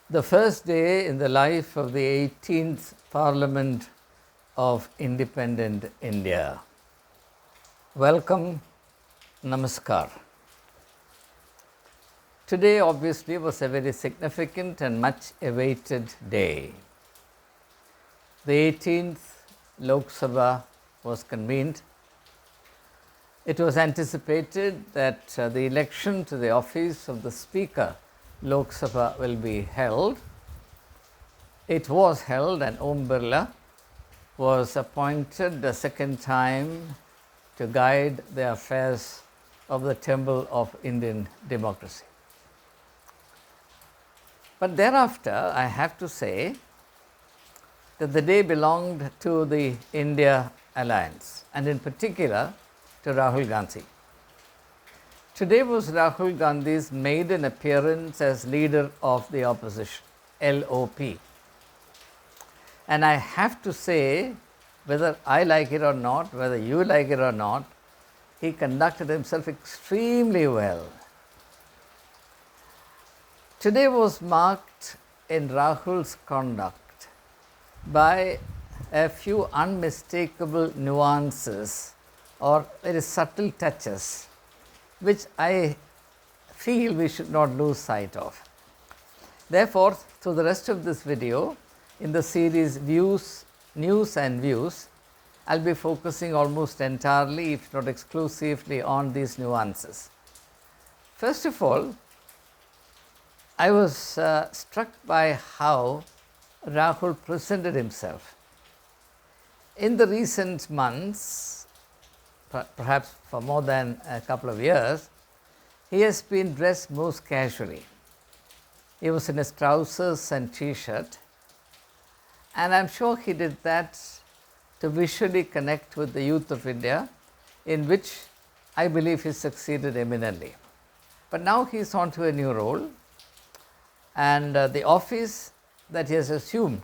the first day in the life of the 18th Parliament of independent India. Welcome, Namaskar. Today obviously was a very significant and much awaited day. The 18th Lok Sabha was convened. It was anticipated that the election to the office of the Speaker Lok Sabha will be held. It was held and Om Birla was appointed a second time to guide the affairs of the temple of Indian democracy. But thereafter, I have to say that the day belonged to the India alliance and in particular to Rahul Gandhi. Today was Rahul Gandhi's maiden appearance as leader of the opposition, LoP. And I have to say, whether I like it or not, whether you like it or not, he conducted himself extremely well. Today was marked in Rahul's conduct by a few unmistakable nuances or very subtle touches, which I feel we should not lose sight of. Therefore, through the rest of this video, in the series News and Views, I will be focusing almost entirely, if not exclusively, on these nuances. First of all, I was struck by how Rahul presented himself. In the recent months, perhaps for more than a couple of years, he has been dressed most casually. He was in his trousers and t-shirt, and I am sure he did that to visually connect with the youth of India, in which I believe he succeeded eminently. But now he is on to a new role, and the office that he has assumed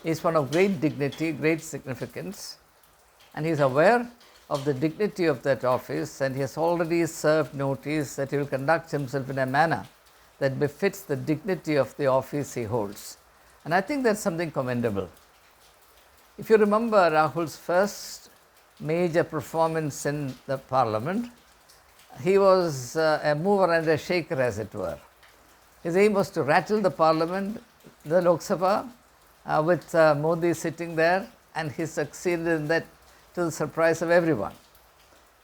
is one of great dignity, great significance, and he is aware of the dignity of that office, and he has already served notice that he will conduct himself in a manner that befits the dignity of the office he holds. And I think that's something commendable. If you remember Rahul's first major performance in the Parliament, he was a mover and a shaker, as it were. His aim was to rattle the Parliament, the Lok Sabha, with Modi sitting there, and he succeeded in that to the surprise of everyone.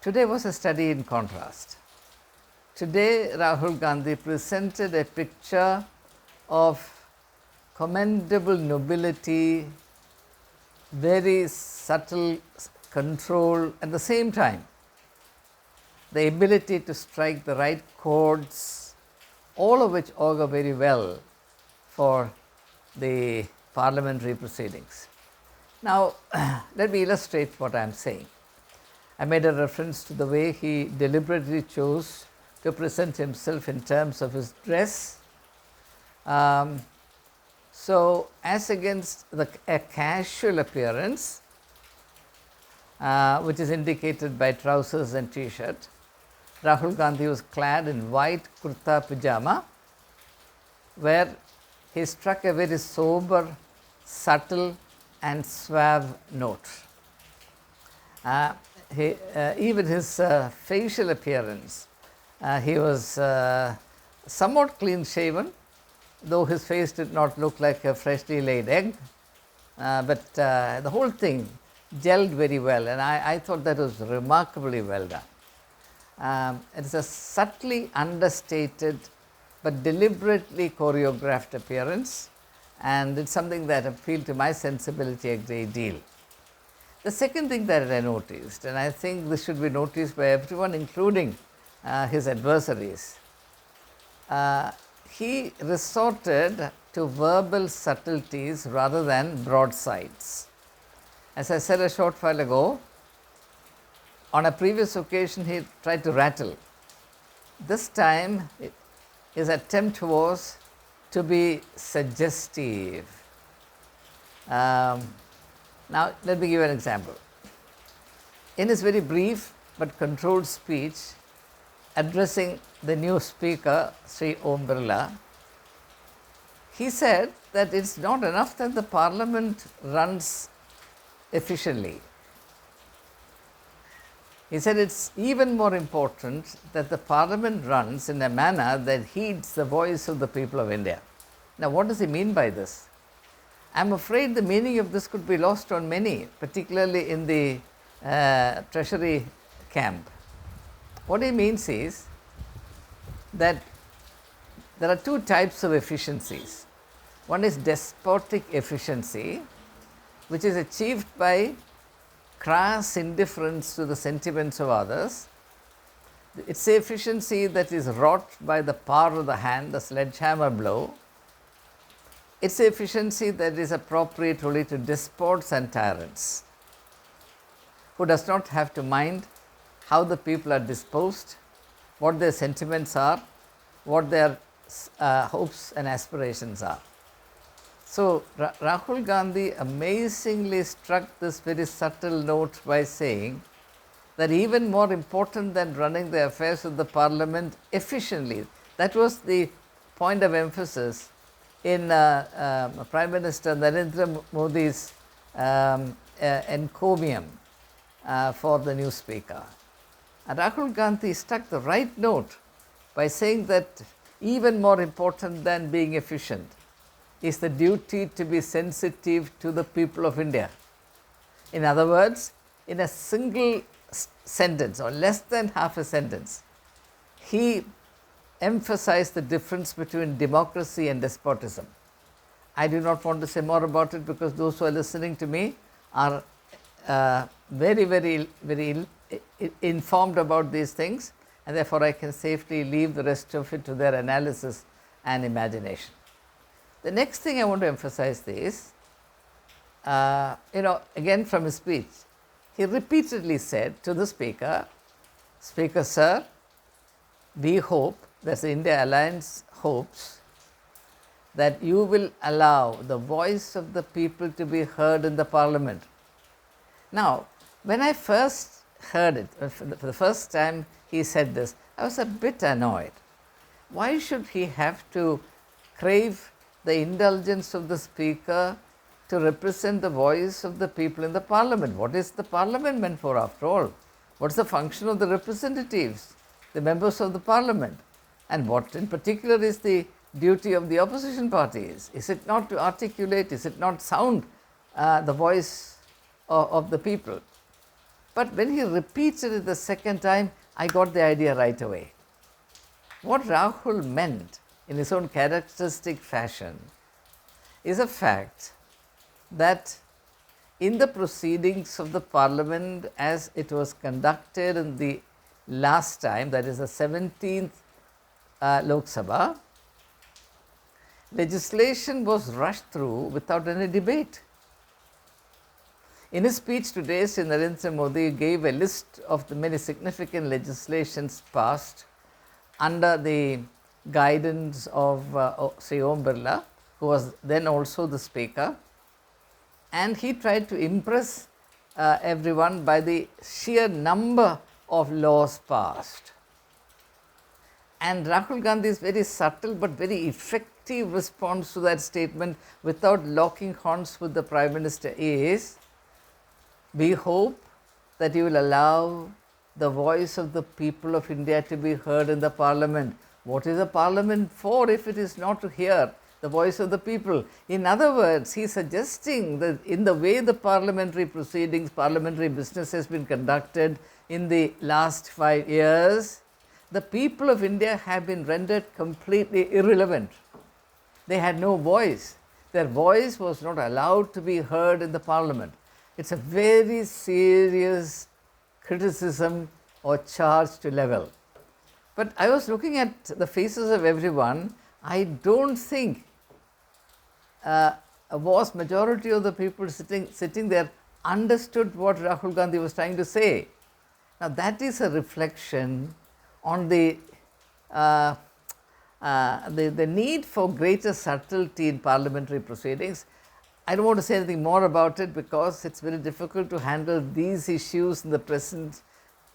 Today was a study in contrast. Today, Rahul Gandhi presented a picture of commendable nobility, very subtle control, at the same time, the ability to strike the right chords, all of which augur very well for the parliamentary proceedings. Now, let me illustrate what I am saying. I made a reference to the way he deliberately chose to present himself in terms of his dress. So, as against a casual appearance, which is indicated by trousers and t-shirt, Rahul Gandhi was clad in white kurta pajama, where he struck a very sober, subtle and suave note. Even his facial appearance, he was somewhat clean shaven, though his face did not look like a freshly laid egg, but the whole thing gelled very well, and I thought that was remarkably well done. It is a subtly understated but deliberately choreographed appearance, and it's something that appealed to my sensibility a great deal. The second thing that I noticed, and I think this should be noticed by everyone, including his adversaries, he resorted to verbal subtleties rather than broadsides. As I said a short while ago, on a previous occasion he tried to rattle. This time his attempt was to be suggestive. Now, let me give you an example. In his very brief but controlled speech addressing the new speaker, Sri Om Birla, he said that it's not enough that the parliament runs efficiently. He said it's even more important that the parliament runs in a manner that heeds the voice of the people of India. Now, what does he mean by this? I am afraid the meaning of this could be lost on many, particularly in the treasury camp. What he means is that there are two types of efficiencies. One is despotic efficiency, which is achieved by crass indifference to the sentiments of others. It's the efficiency that is wrought by the power of the hand, the sledgehammer blow. It's the efficiency that is appropriate only to despots and tyrants, who does not have to mind how the people are disposed, what their sentiments are, what their hopes and aspirations are. So, Rahul Gandhi amazingly struck this very subtle note by saying that even more important than running the affairs of the parliament efficiently, that was the point of emphasis in Prime Minister Narendra Modi's encomium for the new speaker. And Rahul Gandhi struck the right note by saying that even more important than being efficient is the duty to be sensitive to the people of India. In other words, in a single sentence or less than half a sentence, he emphasized the difference between democracy and despotism. I do not want to say more about it because those who are listening to me are very informed about these things, and therefore I can safely leave the rest of it to their analysis and imagination. The next thing I want to emphasize is, again from his speech, he repeatedly said to the Speaker, Speaker sir, we hope, that's the India Alliance hopes, that you will allow the voice of the people to be heard in the Parliament. Now, when I first heard it, for the first time he said this, I was a bit annoyed. Why should he have to crave the indulgence of the Speaker to represent the voice of the people in the Parliament? What is the Parliament meant for after all? What is the function of the representatives, the members of the Parliament? And what in particular is the duty of the opposition parties? Is it not to articulate, is it not sound the voice of the people? But when he repeated it the second time, I got the idea right away. What Rahul meant in his own characteristic fashion is a fact that in the proceedings of the Parliament as it was conducted in the last time, that is the 17th Lok Sabha, legislation was rushed through without any debate. In his speech today, Sri Narendra Modi gave a list of the many significant legislations passed under the guidance of Sri Om Birla, who was then also the Speaker, and he tried to impress everyone by the sheer number of laws passed. And Rahul Gandhi's very subtle but very effective response to that statement without locking horns with the Prime Minister is, we hope that you will allow the voice of the people of India to be heard in the Parliament. What is the Parliament for if it is not to hear the voice of the people? In other words, he is suggesting that in the way the parliamentary proceedings, parliamentary business has been conducted in the last 5 years, the people of India have been rendered completely irrelevant. They had no voice. Their voice was not allowed to be heard in the Parliament. It's a very serious criticism or charge to level. But I was looking at the faces of everyone. I don't think a vast majority of the people sitting there understood what Rahul Gandhi was trying to say. Now, that is a reflection on the need for greater subtlety in parliamentary proceedings. I don't want to say anything more about it because it's very difficult to handle these issues in the present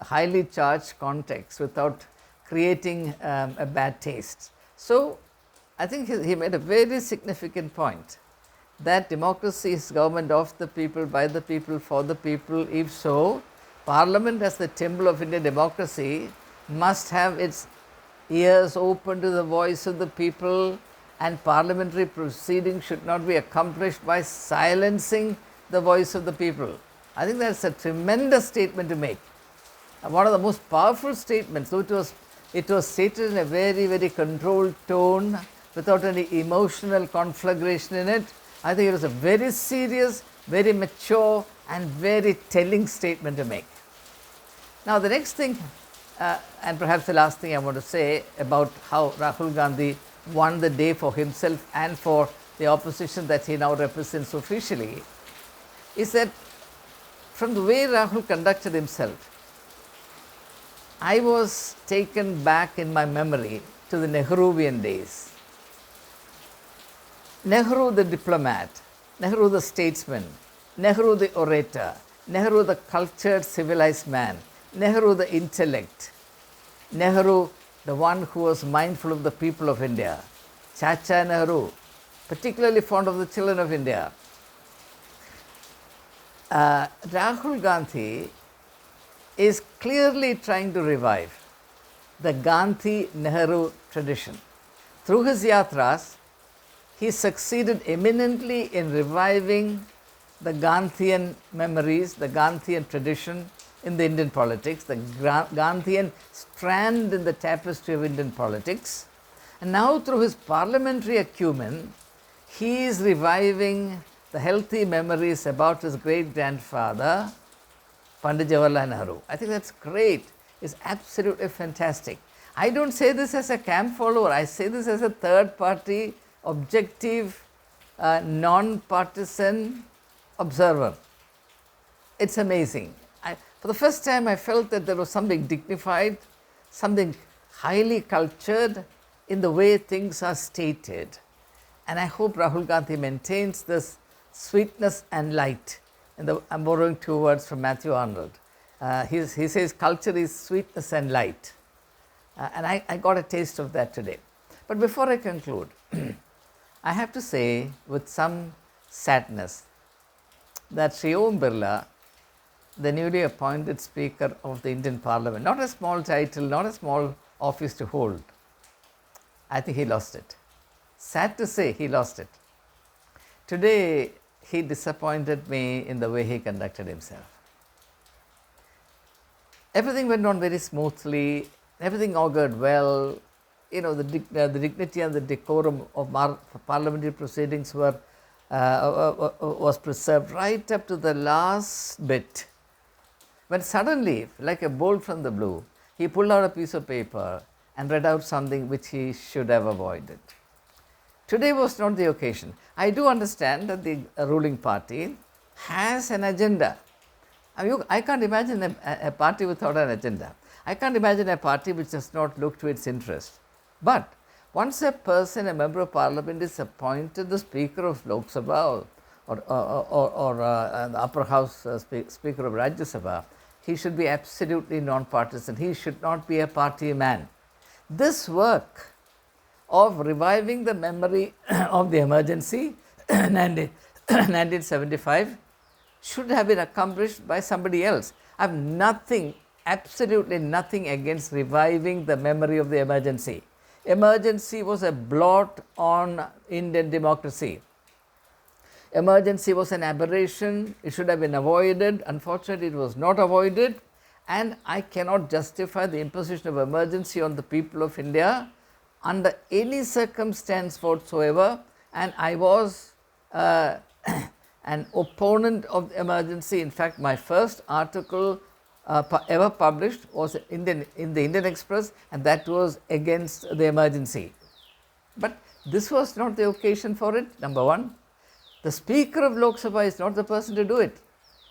highly charged context without creating a bad taste. So, I think he made a very significant point, that democracy is government of the people, by the people, for the people. If so, Parliament as the temple of Indian democracy must have its ears open to the voice of the people, and parliamentary proceedings should not be accomplished by silencing the voice of the people. I think that's a tremendous statement to make. One of the most powerful statements, though it was stated in a very, very controlled tone, without any emotional conflagration in it. I think it was a very serious, very mature and very telling statement to make. Now the next thing, and perhaps the last thing I want to say about how Rahul Gandhi won the day for himself and for the opposition that he now represents officially, is that from the way Rahul conducted himself, I was taken back in my memory to the Nehruvian days. Nehru the diplomat, Nehru the statesman, Nehru the orator, Nehru the cultured civilized man, Nehru the intellect, Nehru the one who was mindful of the people of India, Chacha Nehru, particularly fond of the children of India. Rahul Gandhi is clearly trying to revive the Gandhi-Nehru tradition. Through his yatras, he succeeded eminently in reviving the Gandhian memories, the Gandhian tradition in the Indian politics, the Gandhian strand in the tapestry of Indian politics. And now through his parliamentary acumen, he is reviving the healthy memories about his great-grandfather, Pandit Jawaharlal Nehru. I think that's great. It's absolutely fantastic. I don't say this as a camp follower. I say this as a third-party, objective, non-partisan observer. It's amazing. For the first time, I felt that there was something dignified, something highly cultured in the way things are stated. And I hope Rahul Gandhi maintains this sweetness and light. And I'm borrowing two words from Matthew Arnold. He says culture is sweetness and light. And I got a taste of that today. But before I conclude, I have to say with some sadness that Sri Om Birla, the newly appointed Speaker of the Indian Parliament, not a small title, not a small office to hold, I think he lost it. Sad to say, he lost it. Today, he disappointed me in the way he conducted himself. Everything went on very smoothly, everything augured well. You know, the dignity and the decorum of parliamentary proceedings was preserved right up to the last bit. When suddenly, like a bolt from the blue, he pulled out a piece of paper and read out something which he should have avoided. Today was not the occasion. I do understand that the ruling party has an agenda. I can't imagine a party without an agenda. I can't imagine a party which does not look to its interest. But once a person, a member of parliament, is appointed the Speaker of Lok Sabha or the upper house Speaker of Rajya Sabha, he should be absolutely non-partisan. He should not be a party man. This work of reviving the memory of the emergency 1975 should have been accomplished by somebody else. I have nothing, absolutely nothing against reviving the memory of the emergency. Emergency was a blot on Indian democracy. Emergency was an aberration. It should have been avoided. Unfortunately, it was not avoided. And I cannot justify the imposition of emergency on the people of India under any circumstance whatsoever. And I was an opponent of the emergency. In fact, my first article ever published was in the Indian Express, and that was against the emergency. But this was not the occasion for it, number one. The Speaker of Lok Sabha is not the person to do it.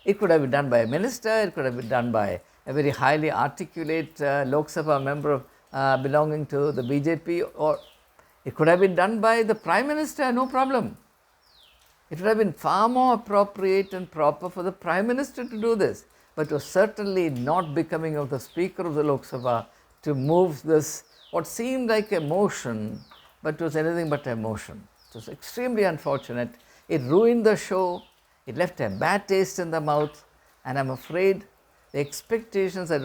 It could have been done by a minister, it could have been done by a very highly articulate Lok Sabha member belonging to the BJP, or it could have been done by the Prime Minister, no problem. It would have been far more appropriate and proper for the Prime Minister to do this, but it was certainly not becoming of the Speaker of the Lok Sabha to move this, what seemed like a motion but it was anything but emotion. It was extremely unfortunate. It ruined the show, it left a bad taste in the mouth, and I am afraid the expectations that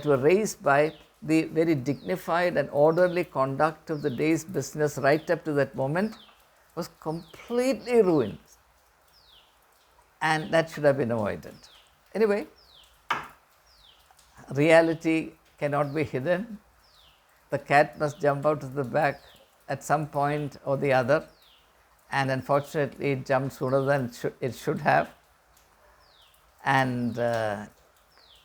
were raised by the very dignified and orderly conduct of the day's business right up to that moment was completely ruined, and that should have been avoided. Anyway, reality cannot be hidden. The cat must jump out of the bag at some point or the other, and unfortunately it jumped sooner than it should have. And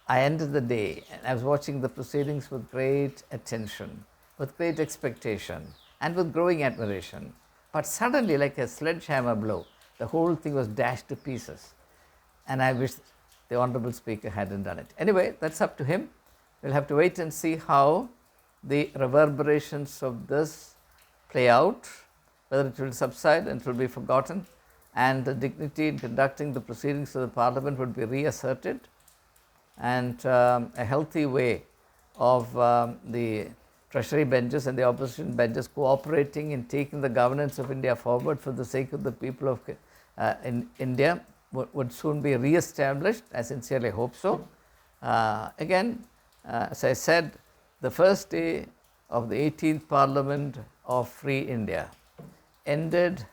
I ended the day and I was watching the proceedings with great attention, with great expectation, and with growing admiration. But suddenly, like a sledgehammer blow, the whole thing was dashed to pieces. And I wish the Honorable Speaker hadn't done it. Anyway, that's up to him. We'll have to wait and see how the reverberations of this play out, whether it will subside and it will be forgotten, and the dignity in conducting the proceedings of the Parliament would be reasserted, and a healthy way of the Treasury benches and the opposition benches cooperating in taking the governance of India forward for the sake of the people of in India would soon be re-established. I sincerely hope so. Again, as I said, the first day of the 18th Parliament of Free India ended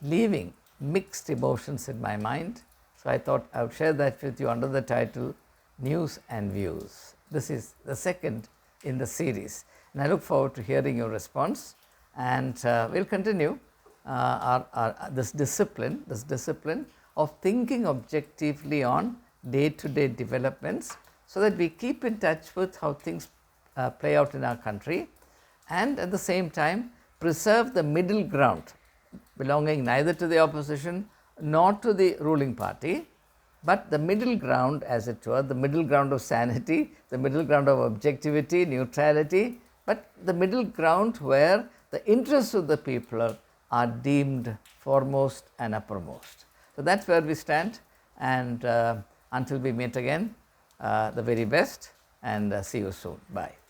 leaving mixed emotions in my mind. So I thought I would share that with you under the title News and Views. This is the second in the series, and I look forward to hearing your response, and we'll continue this discipline of thinking objectively on day-to-day developments, so that we keep in touch with how things play out in our country, and at the same time preserve the middle ground belonging neither to the opposition nor to the ruling party, but the middle ground, as it were, the middle ground of sanity, the middle ground of objectivity, neutrality, but the middle ground where the interests of the people are deemed foremost and uppermost. So that's where we stand, and until we meet again, the very best, and see you soon. Bye.